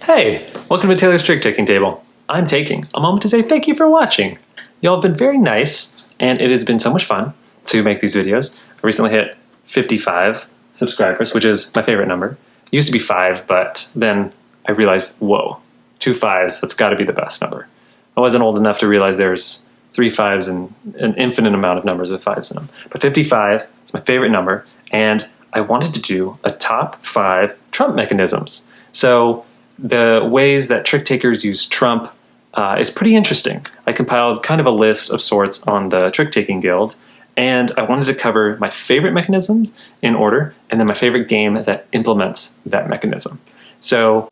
Hey, welcome to Taylor's Trick Taking Table. I'm taking a moment to say thank you for watching. Y'all have been very nice, and it has been so much fun to make these videos. I recently hit 55 subscribers, which is my favorite number. It used to be 5, but then I realized, whoa, 2 5s, that's gotta be the best number. I wasn't old enough to realize there's 3 5s and an infinite amount of numbers with 5s in them. But 55 is my favorite number, and I wanted to do a top 5 trump mechanisms. So the ways that trick takers use trump is pretty interesting. I compiled kind of a list of sorts on the Trick Taking Guild, and I wanted to cover my favorite mechanisms in order, and then my favorite game that implements that mechanism. So,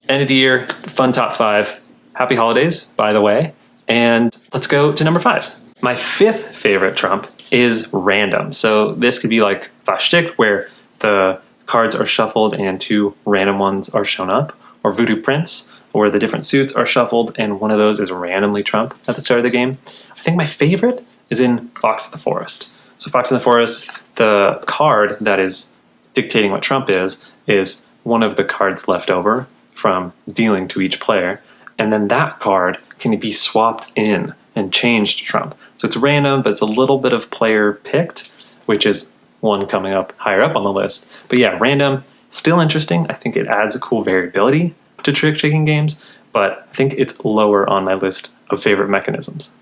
end of the year, fun top 5. Happy holidays, by the way. And let's go to number 5. My 5th favorite trump is random. So this could be like Vashtik, where the cards are shuffled and 2 random ones are shown up, or Voodoo Prince, where the different suits are shuffled and one of those is randomly trump at the start of the game. I think my favorite is in Fox of the Forest. So Fox of the Forest, the card that is dictating what trump is one of the cards left over from dealing to each player, and then that card can be swapped in and changed to trump. So it's random, but it's a little bit of player picked, which is one coming up higher up on the list. But yeah, random, still interesting. I think it adds a cool variability to trick-taking games, but I think it's lower on my list of favorite mechanisms.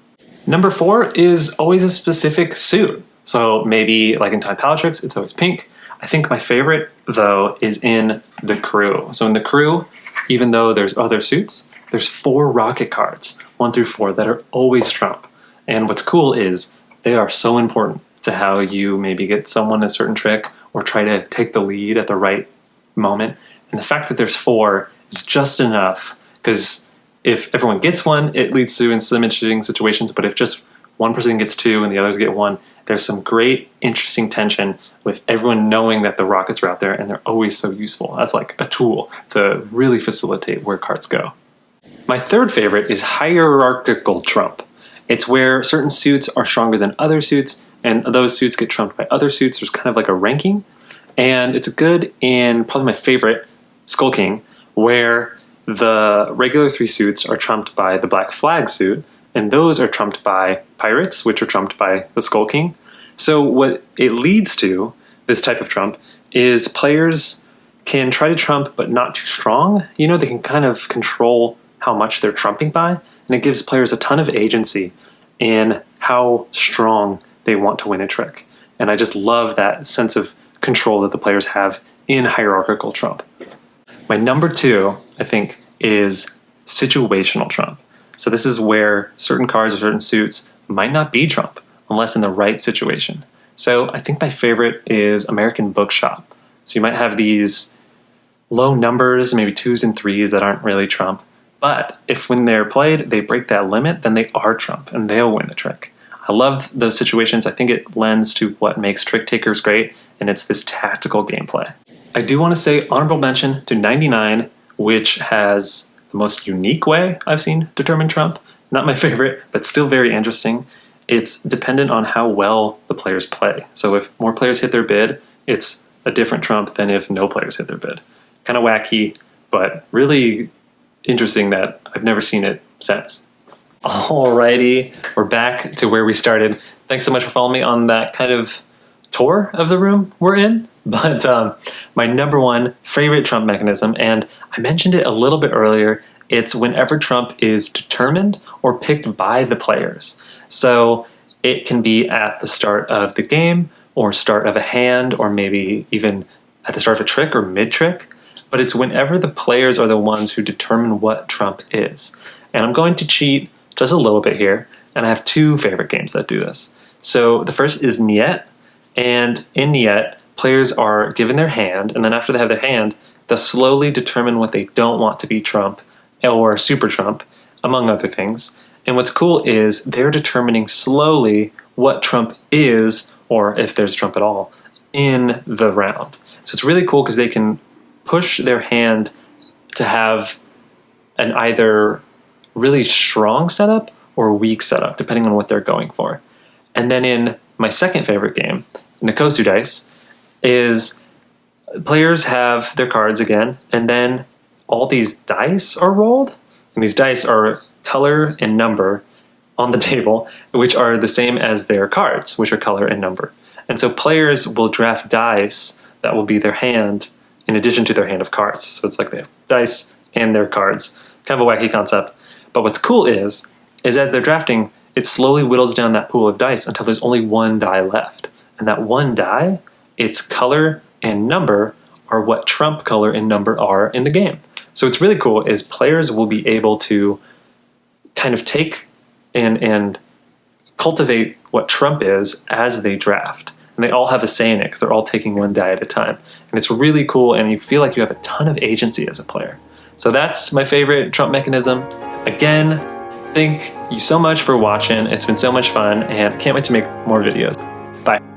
Number 4 is always a specific suit. So maybe like in Time Palette Tricks, it's always pink. I think my favorite, though, is in the crew. So in the crew, even though there's other suits, there's 4 rocket cards, 1 through 4, that are always trump. And what's cool is they are so important to how you maybe get someone a certain trick or try to take the lead at the right moment. And the fact that there's 4 is just enough, because if everyone gets one, it leads to some interesting situations. But if just one person gets 2 and the others get 1, there's some great, interesting tension with everyone knowing that the rockets are out there and they're always so useful as like a tool to really facilitate where cards go. My 3rd favorite is Hierarchical trump. It's where certain suits are stronger than other suits, and those suits get trumped by other suits. There's kind of like a ranking, and it's good in probably my favorite, Skull King, where the regular 3 suits are trumped by the Black Flag suit, and those are trumped by Pirates, which are trumped by the Skull King. So what it leads to, this type of trump, is players can try to trump but not too strong. You know, they can kind of control how much they're trumping by, and it gives players a ton of agency in how strong they want to win a trick. And I just love that sense of control that the players have in Hierarchical trump. My number 2, I think, is Situational trump. So this is where certain cards or certain suits might not be trump unless in the right situation. So I think my favorite is American Bookshop. So you might have these low numbers, maybe 2s and 3s that aren't really trump, but if when they're played, they break that limit, then they are trump and they'll win the trick. I love those situations. I think it lends to what makes trick takers great, and it's this tactical gameplay. I do want to say honorable mention to 99, which has the most unique way I've seen determine trump. Not my favorite, but still very interesting. It's dependent on how well the players play. So if more players hit their bid, it's a different trump than if no players hit their bid. Kind of wacky, but really interesting that I've never seen it since. Alrighty, we're back to where we started. Thanks so much for following me on that kind of tour of the room we're in. But my number 1 favorite trump mechanism, and I mentioned it a little bit earlier, it's whenever trump is determined or picked by the players. So it can be at the start of the game, or start of a hand, or maybe even at the start of a trick or mid-trick. But it's whenever the players are the ones who determine what trump is. And I'm going to cheat just a little bit here, and I have 2 favorite games that do this. So the first is Niet, and in Niet, players are given their hand, and then after they have their hand, they'll slowly determine what they don't want to be trump or super trump, among other things. And what's cool is they're determining slowly what trump is, or if there's trump at all, in the round. So it's really cool because they can push their hand to have an either really strong setup or weak setup, depending on what they're going for. And then in my second favorite game, Nikosu Dice, is players have their cards again, and then all these dice are rolled, and these dice are color and number on the table, which are the same as their cards, which are color and number. And so players will draft dice that will be their hand in addition to their hand of cards. So it's like they have dice and their cards. Kind of a wacky concept. But what's cool is as they're drafting, it slowly whittles down that pool of dice until there's only one die left. And that one die, its color and number are what trump color and number are in the game. So what's really cool is players will be able to kind of take and cultivate what trump is as they draft. And they all have a say in it because they're all taking one die at a time. And it's really cool, and you feel like you have a ton of agency as a player. So that's my favorite trump mechanism. Again, thank you so much for watching. It's been so much fun, and can't wait to make more videos. Bye.